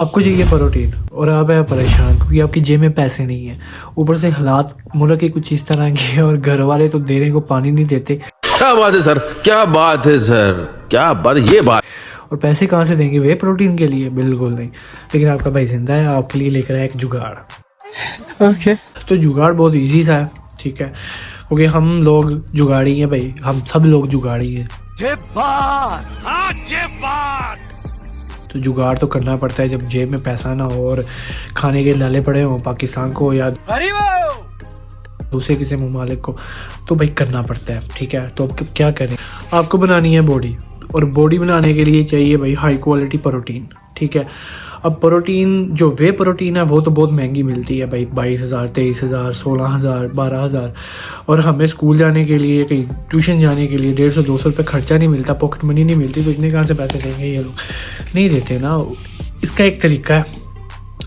आपको चाहिए प्रोटीन और आप है परेशान क्योंकि आपकी जेब में पैसे नहीं है। ऊपर से हालात मुल्क के कुछ इस तरह के हैं और घर वाले तो देने को पानी नहीं देते। क्या बात है सर, क्या बात है सर, क्या बात, ये बात। और पैसे कहाँ से देंगे वे प्रोटीन के लिए? बिल्कुल नहीं। लेकिन आपका भाई जिंदा है, आपके लिए लेकर आया एक जुगाड़। ओके तो जुगाड़ बहुत इजी सा है, ठीक है, क्योंकि हम लोग जुगाड़ी हैं भाई, हम सब लोग जुगाड़ी हैं। तो जुगाड़ तो करना पड़ता है जब जेब में पैसा ना हो और खाने के लाले पड़े हों पाकिस्तान को या दूसरे किसी ममालिक को, तो भाई करना पड़ता है, ठीक है। तो अब क्या करें, आपको बनानी है बॉडी, और बॉडी बनाने के लिए चाहिए भाई हाई क्वालिटी प्रोटीन, ठीक है। अब प्रोटीन जो वे प्रोटीन है वो तो बहुत महंगी मिलती है भाई, 22,000 23,000 16,000 12,000, और हमें स्कूल जाने के लिए कहीं ट्यूशन जाने के लिए 150-200 रुपये खर्चा नहीं मिलता, पॉकेट मनी नहीं मिलती, तो इतने कहाँ से पैसे देंगे ये लोग, नहीं देते ना। इसका एक तरीका है,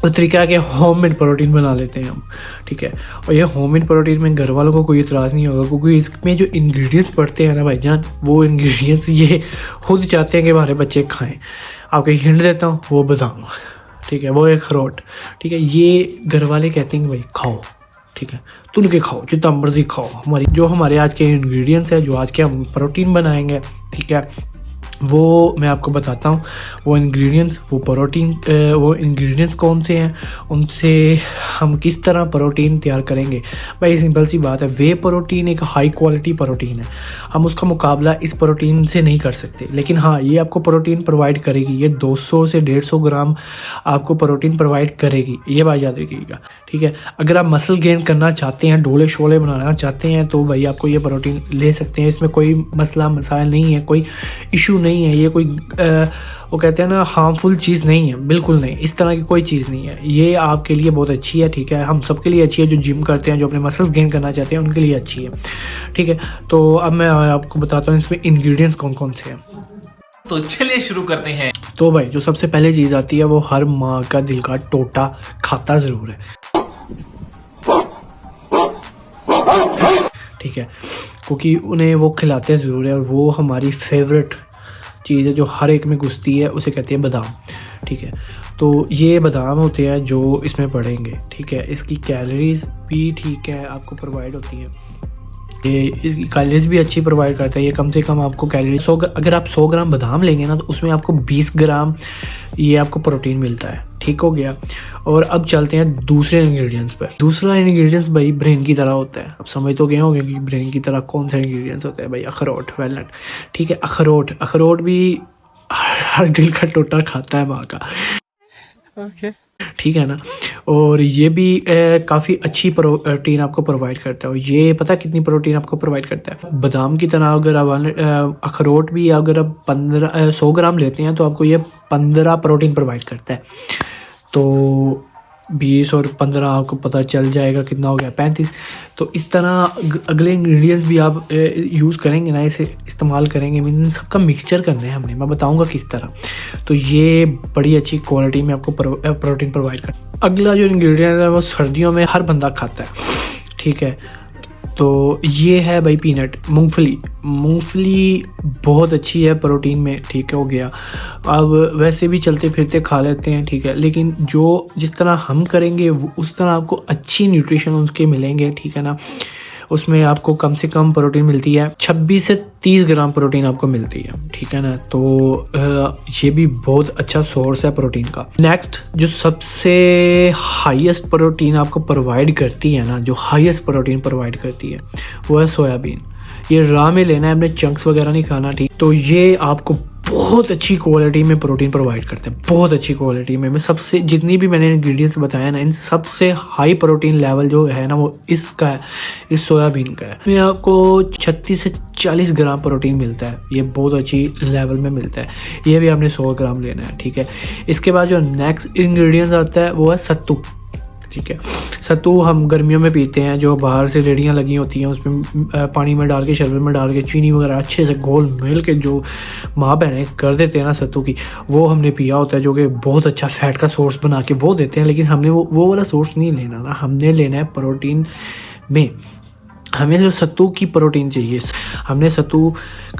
वो तरीका है कि होममेड प्रोटीन बना लेते हैं हम, ठीक है। और ये होममेड प्रोटीन में घर वालों को कोई इतराज़ नहीं होगा, क्योंकि इसमें जो इंग्रेडिएंट्स पड़ते हैं ना भाईजान, वो इंग्रेडिएंट्स ये खुद चाहते हैं कि हमारे बच्चे खाएं। आपको हिंट देता हूँ, वो बादाम, ठीक है, वो एक अखरोट, ठीक है, ये घर वाले कहते हैं कि भाई खाओ, ठीक है, तुन के खाओ, जितना मर्जी खाओ। हमारे आज के इंग्रेडिएंट्स हैं, जो आज के हम प्रोटीन बनाएंगे, ठीक है, वो मैं आपको बताता हूँ। वो इंग्रेडिएंट्स कौन से हैं, उनसे हम किस तरह प्रोटीन तैयार करेंगे। भाई सिंपल सी बात है, वे प्रोटीन एक हाई क्वालिटी प्रोटीन है, हम उसका मुकाबला इस प्रोटीन से नहीं कर सकते। लेकिन हाँ, ये आपको प्रोटीन प्रोवाइड करेगी, ये 200 से 150 ग्राम आपको प्रोटीन प्रोवाइड करेगी, ये बात याद रखिएगा, ठीक है। अगर आप मसल गेन करना चाहते हैं, डोले शोले बनाना चाहते हैं, तो भाई आपको ये प्रोटीन ले सकते हैं। इसमें कोई मसला मसाइल नहीं है, कोई इशू नहीं है, ये कोई वो कहते हैं ना हार्मफुल चीज़ नहीं है, बिल्कुल नहीं, इस तरह की कोई चीज़ नहीं है। ये आपके लिए बहुत अच्छी है, ठीक है, हम सबके लिए अच्छी है, जो जिम करते हैं, जो अपने मसल्स गेन करना चाहते हैं, उनके लिए अच्छी है, ठीक है। तो अब मैं आपको बताता हूँ इसमें इंग्रेडिएंट्स कौन कौन से हैं। तो चलिए शुरू करते हैं। तो भाई जो सबसे पहले चीज़ आती है, वो हर माँ का दिल का टोटा खाता ज़रूर है, ठीक है, क्योंकि उन्हें वो खिलाते ज़रूर है, और वो हमारी फेवरेट चीज़ है जो हर एक में घुसती है, उसे कहते हैं बादाम, ठीक है। तो ये बादाम होते हैं जो इसमें पड़ेंगे, ठीक है। इसकी कैलोरीज भी ठीक है आपको प्रोवाइड होती हैं, ये इसकी कैलोरीज भी अच्छी प्रोवाइड करता है। ये कम से कम आपको कैलोरी अगर आप 100 ग्राम बादाम लेंगे ना, तो उसमें आपको 20 ग्राम ये आपको प्रोटीन मिलता है, ठीक हो गया। और अब चलते हैं दूसरे इंग्रेडिएंट्स पर। दूसरा इंग्रेडिएंट्स भाई ब्रेन की तरह होता है। अब समझ तो गए होंगे कि ब्रेन की तरह कौन सा इंग्रेडिएंट्स होता है भाई, अखरोट, वैलनट, ठीक है। अखरोट भी हर दिल का टोटा खाता है माँ का, ओके ठीक है ना। और ये भी काफ़ी अच्छी प्रोटीन आपको प्रोवाइड करता है। और ये पता कितनी प्रोटीन आपको प्रोवाइड करता है? बादाम की तरह अगर आप अखरोट भी अगर आप 100 ग्राम लेते हैं, तो आपको ये 15 प्रोटीन प्रोवाइड करता है। तो 20 और 15 आपको पता चल जाएगा कितना हो गया, 35। तो इस तरह अगले इंग्रेडिएंट्स भी आप यूज़ करेंगे ना, इसे इस्तेमाल करेंगे, मीन सबका मिक्सचर करना है हमने, मैं बताऊंगा किस तरह। तो ये बड़ी अच्छी क्वालिटी में आपको प्रोटीन प्रोवाइड कर। अगला जो इंग्रेडिएंट है वो सर्दियों में हर बंदा खाता है, ठीक है। तो ये है भाई पीनट, मूंगफली बहुत अच्छी है प्रोटीन में, ठीक हो गया। अब वैसे भी चलते फिरते खा लेते हैं, ठीक है, लेकिन जो जिस तरह हम करेंगे उस तरह आपको अच्छी न्यूट्रिशन उसके मिलेंगे, ठीक है ना। उसमें आपको कम से कम प्रोटीन मिलती है 26 से 30 ग्राम प्रोटीन आपको मिलती है, ठीक है ना। तो ये भी बहुत अच्छा सोर्स है प्रोटीन का। नेक्स्ट जो सबसे हाईएस्ट प्रोटीन आपको प्रोवाइड करती है ना, जो हाईएस्ट प्रोटीन प्रोवाइड करती है, वो है सोयाबीन। ये रॉ में लेना है, हमने चंक्स वगैरह नहीं खाना, ठीक। तो ये आपको बहुत अच्छी क्वालिटी में प्रोटीन प्रोवाइड करते हैं, बहुत अच्छी क्वालिटी में। मैं सबसे जितनी भी मैंने इंग्रेडिएंट्स बताया ना, इन सबसे हाई प्रोटीन लेवल जो है ना, वो इसका है, इस सोयाबीन का है। इसमें आपको 36 से 40 ग्राम प्रोटीन मिलता है, ये बहुत अच्छी लेवल में मिलता है। ये भी आपने 100 ग्राम लेना है, ठीक है। इसके बाद जो नेक्स्ट इंग्रेडिएंट्स आता है वो है सत्तू, ठीक है। सत्तू हम गर्मियों में पीते हैं, जो बाहर से रेडियाँ लगी होती हैं, उसमें पानी में डाल के, शरबत में डाल के, चीनी वगैरह अच्छे से घोल मिल के जो माँ बहनें कर देते हैं ना सत्तू की, वो हमने पिया होता है, जो कि बहुत अच्छा फैट का सोर्स बना के वो देते हैं। लेकिन हमने वो वाला सोर्स नहीं लेना ना, हमने लेना है प्रोटीन में हमें सिर्फ सत्तू की प्रोटीन चाहिए। हमने सत्तू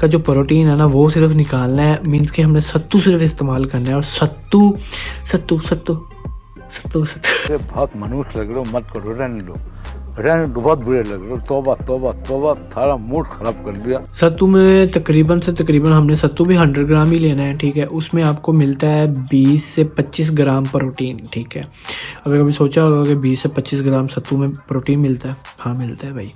का जो प्रोटीन है ना वो सिर्फ निकालना है, मीन्स कि हमने सत्तू सिर्फ इस्तेमाल करना है। और सत्तू सत्तू सत्तू सत्तू सत्तू बहुत मनुष्य लग रहे हो, मत करो, रहने दो, बहुत बुरे लग रहे हो। तौबा तौबा तौबा, सारा मूड खराब कर दिया। सत्तू में तकरीबन हमने सत्तू भी 100 ग्राम ही लेना है, ठीक है। उसमें आपको मिलता है 20 से 25 ग्राम प्रोटीन, ठीक है। अभी कभी सोचा होगा कि 20 से 25 ग्राम सत्तू में प्रोटीन मिलता है? हाँ मिलता है भाई।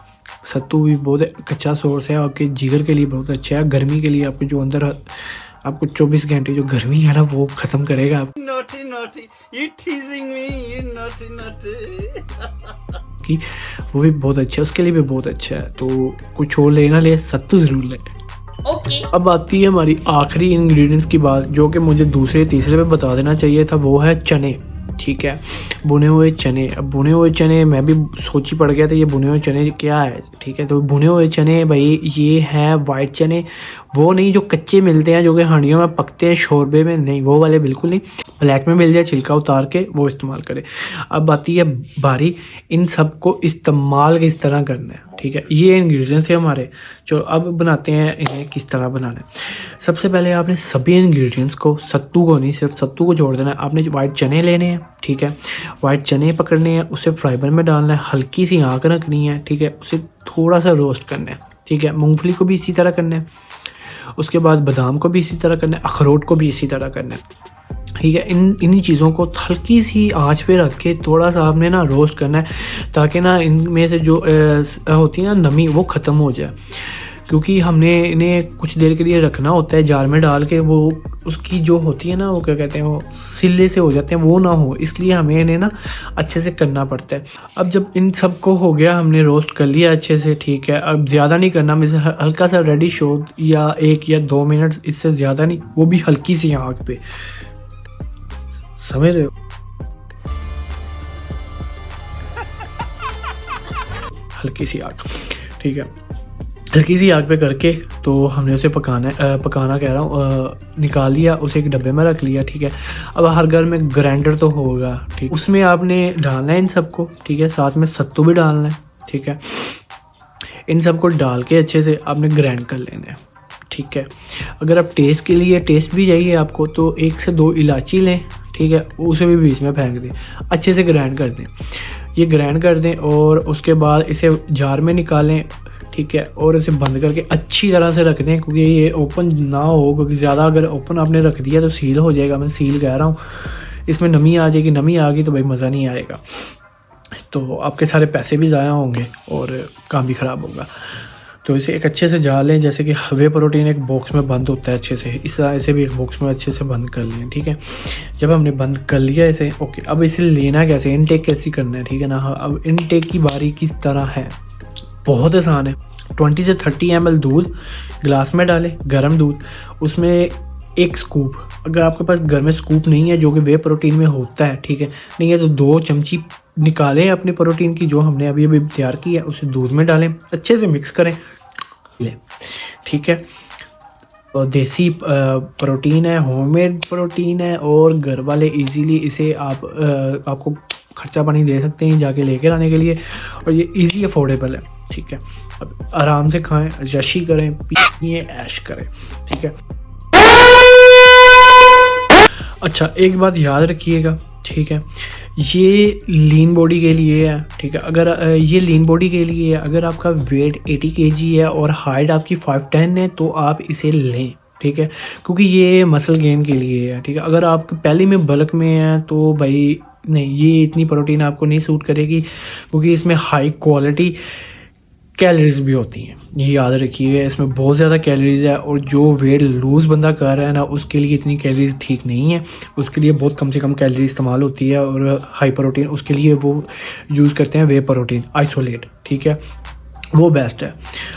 सत्तू भी बहुत अच्छा सोर्स है, आपके जिगर के लिए बहुत अच्छा है। गर्मी के लिए आपको जो अंदर आपको 24 घंटे जो गर्मी है ना वो ख़त्म करेगा। Naughty, naughty, you teasing me, you naughty, naughty. कि वो भी बहुत अच्छा है, उसके लिए भी बहुत अच्छा है। तो कुछ और लेना ले, सत्तू ज़रूर ले। ओके। अब आती है हमारी आखिरी इंग्रेडिएंट्स की बात, जो कि मुझे दूसरे तीसरे पे बता देना चाहिए था। वो है चने, ठीक है, भुने हुए चने। अब भुने हुए चने मैं भी सोची पड़ गया था ये भुने हुए चने क्या है, ठीक है। तो भुने हुए चने भाई ये हैं वाइट चने, वो नहीं जो कच्चे मिलते हैं जो कि हांडियों में पकते हैं शोरबे में, नहीं वो वाले बिल्कुल नहीं। ब्लैक में मिल जाए छिलका उतार के वो इस्तेमाल करें। अब आती है बारी इन सब को इस्तेमाल किस तरह करना है, ठीक है। ये इंग्रेडिएंट्स थे हमारे। चलो अब बनाते हैं इन्हें किस तरह बनाना है। सबसे पहले आपने सभी इंग्रेडिएंट्स को, सत्तू को नहीं सिर्फ सत्तू को जोड़ देना है। आपने वाइट चने लेने हैं, ठीक है, वाइट चने पकड़ने हैं, उसे फ्राई पैन में डालना है, हल्की सी आँख रखनी है, ठीक है, उसे थोड़ा सा रोस्ट करना है, ठीक है। मूंगफली को भी इसी तरह करना है, उसके बाद बादाम को भी इसी तरह करना है, अखरोट को भी इसी तरह करना है, ठीक है। इन्हीं चीज़ों को हल्की सी आंच पे रख के थोड़ा सा आपने ना रोस्ट करना है, ताकि ना इनमें से जो होती है ना नमी वो ख़त्म हो जाए। क्योंकि हमने इन्हें कुछ देर के लिए रखना होता है जार में डाल के, वो उसकी जो होती है ना वो क्या कहते हैं वो सिले से हो जाते हैं, वो ना हो, इसलिए हमें इन्हें ना अच्छे से करना पड़ता है। अब जब इन सब को हो गया, हमने रोस्ट कर लिया अच्छे से, ठीक है। अब ज़्यादा नहीं करना, में से हल्का सा रेडी शो या 1 या 2 मिनट, इससे ज़्यादा नहीं, वो भी हल्की सी आँख पे, समझ रहे हो, हल्की सी आग, ठीक है। हल्की सी आग पे करके तो हमने उसे पकाना कह रहा हूँ, निकाल लिया, उसे एक डब्बे में रख लिया, ठीक है। अब हर घर में ग्राइंडर तो होगा, ठीक, उसमें आपने डालना है इन सबको, ठीक है, साथ में सत्तू भी डालना है, ठीक है। इन सबको डाल के अच्छे से आपने ग्राइंड कर लेना है, ठीक है। अगर आप टेस्ट के लिए टेस्ट भी चाहिए आपको तो 1 से 2 इलायची लें, ठीक है, उसे भी बीच में फेंक दें, अच्छे से ग्राइंड कर दें। ये ग्राइंड कर दें और उसके बाद इसे जार में निकालें, ठीक है, और इसे बंद करके अच्छी तरह से रख दें, क्योंकि ये ओपन ना हो, क्योंकि ज़्यादा अगर ओपन आपने रख दिया तो सील हो जाएगा। मैं सील कह रहा हूँ, इसमें नमी आ जाएगी, नमी आ गई तो भाई मज़ा नहीं आएगा, तो आपके सारे पैसे भी ज़ाया होंगे और काम भी ख़राब होगा। तो इसे एक अच्छे से जार लें, जैसे कि वे प्रोटीन एक बॉक्स में बंद होता है अच्छे से, इस तरह इसे भी एक बॉक्स में अच्छे से बंद कर लें, ठीक है। जब हमने बंद कर लिया इसे, ओके, अब इसे लेना कैसे, इनटेक कैसी करना है, ठीक है ना। हाँ, अब इनटेक की बारी किस तरह है, बहुत आसान है। 20 से 30 ml दूध गिलास में डालें, गर्म दूध, उसमें 1 स्कूप, अगर आपके पास घर में स्कूप नहीं है जो कि वे प्रोटीन में होता है, ठीक है, नहीं है तो 2 चमची निकालें अपने प्रोटीन की जो हमने अभी तैयार की है, उसे दूध में डालें, अच्छे से मिक्स करें, ले, ठीक है। और देसी प्रोटीन है, होममेड प्रोटीन है, और घर वाले इजीली इसे आपको खर्चा पानी दे सकते हैं जाके लेकर आने के लिए, और ये इजी अफोर्डेबल है, ठीक है। अब आराम से खाएं, जशी करें, पिए, ऐश करें, ठीक है। अच्छा, एक बात याद रखिएगा, ठीक है, ये लीन बॉडी के लिए है, ठीक है। अगर ये लीन बॉडी के लिए है, अगर आपका वेट 80 kg है और हाइट आपकी 5'10" है तो आप इसे लें, ठीक है, क्योंकि ये मसल गेन के लिए है, ठीक है। अगर आप पहले में बल्क में है तो भाई नहीं, ये इतनी प्रोटीन आपको नहीं सूट करेगी, क्योंकि इसमें हाई क्वालिटी कैलोरीज भी होती हैं, ये याद रखिएगा। इसमें बहुत ज़्यादा कैलोरीज है, और जो वेट लूज़ बंदा कर रहा है ना उसके लिए इतनी कैलोरीज ठीक नहीं है, उसके लिए बहुत कम से कम कैलोरी इस्तेमाल होती है। और हाई प्रोटीन उसके लिए वो यूज़ करते हैं वे प्रोटीन आइसोलेट, ठीक है, वो बेस्ट है।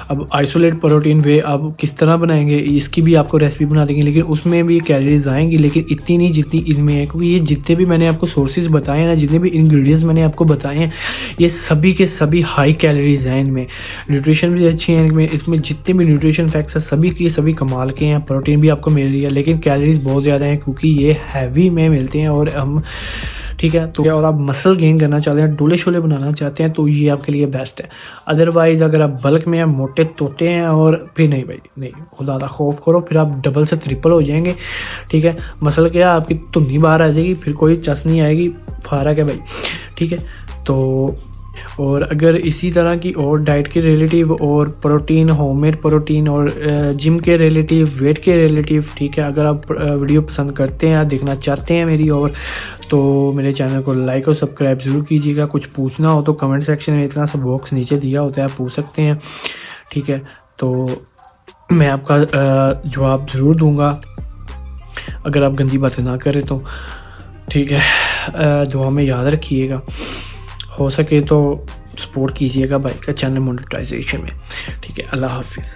अब आइसोलेट प्रोटीन वे आप किस तरह बनाएंगे, इसकी भी आपको रेसिपी बना देंगे, लेकिन उसमें भी कैलोरीज आएंगी, लेकिन इतनी नहीं जितनी इनमें है, क्योंकि ये जितने भी मैंने आपको सोर्सेज बताए हैं ना, जितने भी इंग्रेडिएंट्स मैंने आपको बताए हैं, ये सभी के सभी हाई कैलोरीज हैं इनमें। न्यूट्रिशन भी अच्छी है इनमें, इसमें जितने भी न्यूट्रिशन फैक्ट्स हैं सभी के सभी कमाल के हैं। प्रोटीन भी आपको मिल रही है, लेकिन कैलोरीज बहुत ज़्यादा हैं, क्योंकि ये हैवी में मिलते हैं और हम, ठीक है। तो और आप मसल गेन करना चाहते हैं, डोले शोले बनाना चाहते हैं, तो ये आपके लिए बेस्ट है। अदरवाइज़ अगर आप बल्क में हैं, मोटे तोते हैं, और फिर नहीं भाई नहीं, खुदा दा खौफ करो, फिर आप डबल से ट्रिपल हो जाएंगे। ठीक है, मसल क्या, आपकी धुंधी बाहर आ जाएगी, फिर कोई चस नहीं आएगी, फारक है भाई। ठीक है, तो और अगर इसी तरह की और डाइट के रिलेटिव और प्रोटीन, होममेड प्रोटीन और जिम के रिलेटिव, वेट के रिलेटिव, ठीक है, अगर आप वीडियो पसंद करते हैं, देखना चाहते हैं मेरी, और तो मेरे चैनल को लाइक और सब्सक्राइब ज़रूर कीजिएगा। कुछ पूछना हो तो कमेंट सेक्शन में इतना सा बॉक्स नीचे दिया होता है, आप पूछ सकते हैं। ठीक है, तो मैं आपका जवाब ज़रूर दूँगा अगर आप गंदी बातें ना करें तो। ठीक है, दुआ में याद रखिएगा, हो सके तो सपोर्ट कीजिएगा भाई का चैनल मोनेटाइजेशन में। ठीक है, अल्लाह हाफिज़।